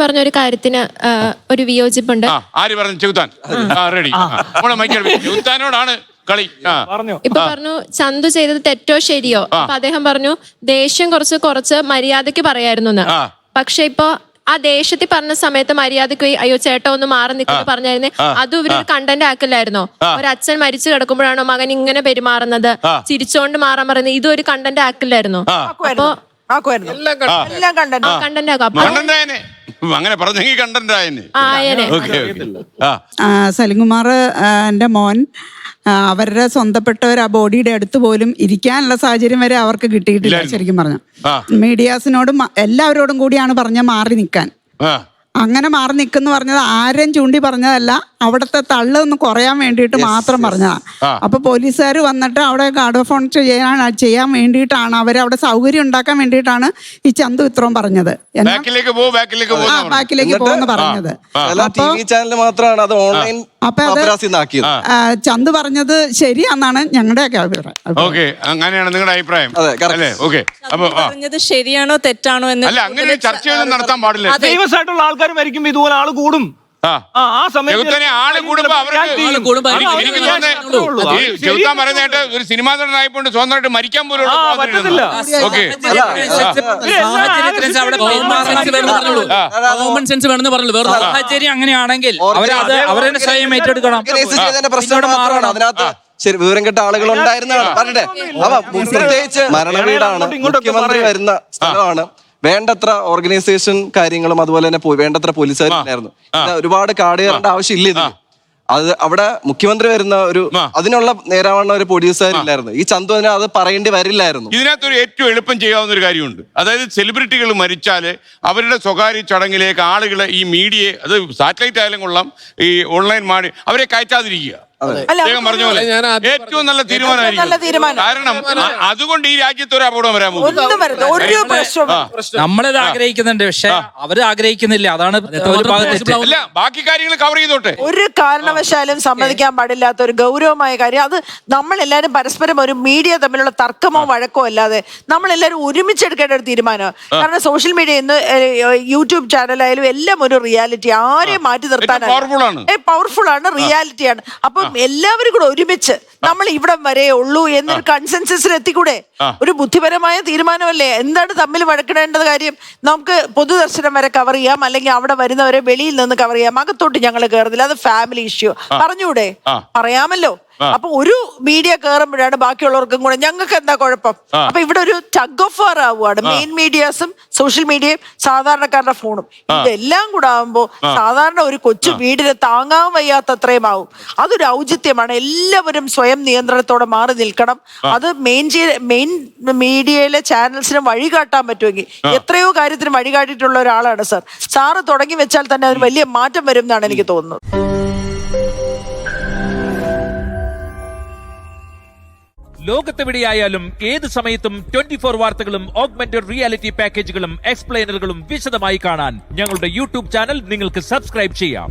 പറഞ്ഞൊരു കാര്യത്തിന് ഒരു വിയോജിപ്പുണ്ട്. ആര് പറഞ്ഞു? ചെകുത്താൻ റെഡി. ചെകുത്താനോടാണ് കളി. ഇപ്പൊ പറഞ്ഞു ചന്തു ചെയ്തത് തെറ്റോ ശരിയോ. അപ്പൊ അദ്ദേഹം പറഞ്ഞു ദേഷ്യം കുറച്ച് മര്യാദക്ക് പറയായിരുന്നു. പക്ഷെ ഇപ്പൊ ആ ദേഷ്യത്തിൽ പറഞ്ഞ സമയത്ത് മര്യാദക്ക് അയ്യോ ചേട്ടാ ഒന്ന് മാറി നിൽക്കുന്നു പറഞ്ഞായിരുന്നേ, അതും ഇവരൊരു കണ്ടന്റ് ആക്കില്ലായിരുന്നോ? ഒരച്ഛൻ മരിച്ചു കിടക്കുമ്പോഴാണോ മകൻ ഇങ്ങനെ പെരുമാറുന്നത്, ചിരിച്ചോണ്ട് മാറാൻ പറയുന്നത്, ഇതും ഒരു കണ്ടന്റ് ആക്കില്ലായിരുന്നോ? അപ്പൊ അങ്ങനെ പറഞ്ഞെങ്കിൽ കണ്ടന്റ് സലിംകുമാർ എന്റെ മോൻ അവരുടെ സ്വന്തപ്പെട്ടവർ ആ ബോഡിയുടെ അടുത്ത് പോലും ഇരിക്കാനുള്ള സാഹചര്യം വരെ അവർക്ക് കിട്ടിയിട്ടില്ല. ശരിക്കും പറഞ്ഞ മീഡിയാസിനോടും എല്ലാവരോടും കൂടിയാണ് പറഞ്ഞ മാറി നിൽക്കാൻ. അങ്ങനെ മാറി നിൽക്കുന്ന പറഞ്ഞത് ആരെയും ചൂണ്ടി പറഞ്ഞതല്ല, അവിടുത്തെ തള്ള് ഒന്ന് കുറയാൻ വേണ്ടിയിട്ട് മാത്രം പറഞ്ഞതാ. അപ്പൊ പോലീസുകാർ വന്നിട്ട് അവിടെ ഗാർഡ് ഓഫ് ഓണർ ചെയ്യാൻ വേണ്ടിയിട്ടാണ്, അവരവിടെ സൗകര്യം ഉണ്ടാക്കാൻ വേണ്ടിയിട്ടാണ് ഈ ചന്തു ഇത്രയും പറഞ്ഞത്. ബാക്കിലേക്ക് പോകുന്ന പറഞ്ഞത്. അപ്പൊ അത് ചന്തു പറഞ്ഞത് ശരിയാന്നാണ് ഞങ്ങളുടെയൊക്കെ അഭിപ്രായം. അങ്ങനെയാണ് നിങ്ങളുടെ അഭിപ്രായം? പറഞ്ഞത് ശരിയാണോ തെറ്റാണോ എന്ന് അങ്ങനെ ചർച്ച നടത്താൻ പാടില്ല. ഫേമസ് ആയിട്ടുള്ള ആൾക്കാർ മരിക്കുമ്പോ ഇതുപോലെ ആള് കൂടും. ആ സമയത്ത് ചെറുത്താൻ പറയുന്നതായിട്ട് ഒരു സിനിമാ നടനായിപ്പോണ്ട് സ്വന്തമായിട്ട് മരിക്കാൻ പോലും കോമൺ സെൻസ് വേണമെന്ന് പറഞ്ഞു. വേറെ സാഹചര്യം അങ്ങനെയാണെങ്കിൽ അവരെ സ്വയം ഏറ്റെടുക്കണം. അതിനകത്ത് ശരി വിവരം കേട്ട ആളുകൾ ഉണ്ടായിരുന്നതാണ് പറഞ്ഞിട്ടെ. പ്രത്യേകിച്ച് മരണവീടാണ്, മുഖ്യമന്ത്രി വരുന്ന സ്ഥലമാണ്. വേണ്ടത്ര ഓർഗനൈസേഷൻ കാര്യങ്ങളും അതുപോലെ തന്നെ വേണ്ടത്ര പോലീസുകാരുണ്ടായിരുന്നു. ഒരുപാട് കാട് കയറേണ്ട ആവശ്യമില്ല ഇതിന്. അത് അവിടെ മുഖ്യമന്ത്രി വരുന്ന ഒരു അതിനുള്ള നേരാവണ്ണ ഒരു പോലീസുകാരില്ലായിരുന്നു. ഈ ചന്തു അത് പറയേണ്ടി വരില്ലായിരുന്നു. ഇതിനകത്തൊരു ഏറ്റവും എളുപ്പം ചെയ്യാവുന്ന ഒരു കാര്യമുണ്ട്. അതായത് സെലിബ്രിറ്റികൾ മരിച്ചാല് അവരുടെ സ്വകാര്യ ചടങ്ങിലേക്ക് ആളുകളെ ഈ മീഡിയ, അത് സാറ്റലൈറ്റ് ആയാലും കൊള്ളാം, ഈ ഓൺലൈൻ മാടി അവരെ കയറ്റാതിരിക്കുക. അദ്ദേഹം പറഞ്ഞ പോലെ ഏറ്റവും നല്ല തീരുമാനമായിരിക്കും. കാരണം അതുകൊണ്ട് ഈ രാജ്യത്ത് ഒരു അപകടം വരാൻ പോകും. നമ്മളിത് ആഗ്രഹിക്കുന്നുണ്ട്, പക്ഷെ അവര് ആഗ്രഹിക്കുന്നില്ല. അതാണ് അല്ല, ബാക്കി കാര്യങ്ങൾ കവർ ചെയ്തോട്ടെ. ഒരു കാരണവശാലും സമ്മതിക്കാൻ പാടില്ലാത്ത ഒരു ഗൗരവമായ കാര്യം. അത് നമ്മളെല്ലാരും പരസ്പരം ഒരു മീഡിയ തമ്മിലുള്ള തർക്കമോ വഴക്കോ അല്ലാതെ നമ്മളെല്ലാരും ഒരുമിച്ചെടുക്കേണ്ട ഒരു തീരുമാനമാണ്. കാരണം സോഷ്യൽ മീഡിയ ഇന്ന് യൂട്യൂബ് ചാനലായാലും എല്ലാം ഒരു റിയാലിറ്റി, ആരെയും മാറ്റി നിർത്താനാണ്, പവർഫുൾ ആണ്, റിയാലിറ്റിയാണ്. അപ്പം എല്ലാവരും കൂടെ ഒരുമിച്ച് നമ്മൾ ഇവിടം വരെ ഉള്ളൂ എന്നൊരു കൺസെൻസസിൽ എത്തിക്കൂടെ? ഒരു ബുദ്ധിപരമായ തീരുമാനമല്ലേ. എന്താണ് തമ്മിൽ വഴക്കിടേണ്ടത് കാര്യം? നമുക്ക് പൊതുദർശനം വരെ കവർ ചെയ്യാം, അല്ലെങ്കിൽ അവിടെ വരുന്നവരെ വെളിയിൽ നിന്ന് കവർ ചെയ്യാം, അകത്തോട്ട് ഞങ്ങൾ കയറുന്നില്ല, അത് ഫാമിലി ഇഷ്യൂ പറഞ്ഞൂടെ? പറയാമല്ലോ. അപ്പൊ ഒരു മീഡിയ കയറുമ്പോഴാണ് ബാക്കിയുള്ളവർക്കും കൂടെ ഞങ്ങൾക്ക് എന്താ കുഴപ്പം? അപ്പൊ ഇവിടെ ഒരു ടഗ് ഓഫ് വാർ ആവുകയാണ്. മെയിൻ മീഡിയാസും സോഷ്യൽ മീഡിയയും സാധാരണക്കാരുടെ ഫോണും ഇതെല്ലാം കൂടെ ആവുമ്പോ സാധാരണ ഒരു കൊച്ചു വീടിന് താങ്ങാൻ വയ്യാത്തത്രയും ആവും. അതൊരു ഔചിത്യമാണ്. എല്ലാവരും സ്വയം നിയന്ത്രണത്തോടെ മാറി നിൽക്കണം. അത് മെയിൻ മീഡിയയിലെ ചാനൽസിന് വഴികാട്ടാൻ പറ്റുമെങ്കിൽ എത്രയോ കാര്യത്തിന് വഴികാട്ടിയിട്ടുള്ള ഒരാളാണ് സാർ. സാറ് തുടങ്ങി വെച്ചാൽ തന്നെ ഒരു വലിയ മാറ്റം വരും എന്നാണ് എനിക്ക് തോന്നുന്നത്. ലോകത്തെവിടെയായാലും ഏത് സമയത്തും 24 വാർത്തകളും ഓഗ്മെന്റഡ് റിയാലിറ്റി പാക്കേജുകളും എക്സ്പ്ലെയിനറുകളും വിശദമായി കാണാൻ ഞങ്ങളുടെ യൂട്യൂബ് ചാനൽ നിങ്ങൾക്ക് സബ്സ്ക്രൈബ് ചെയ്യാം.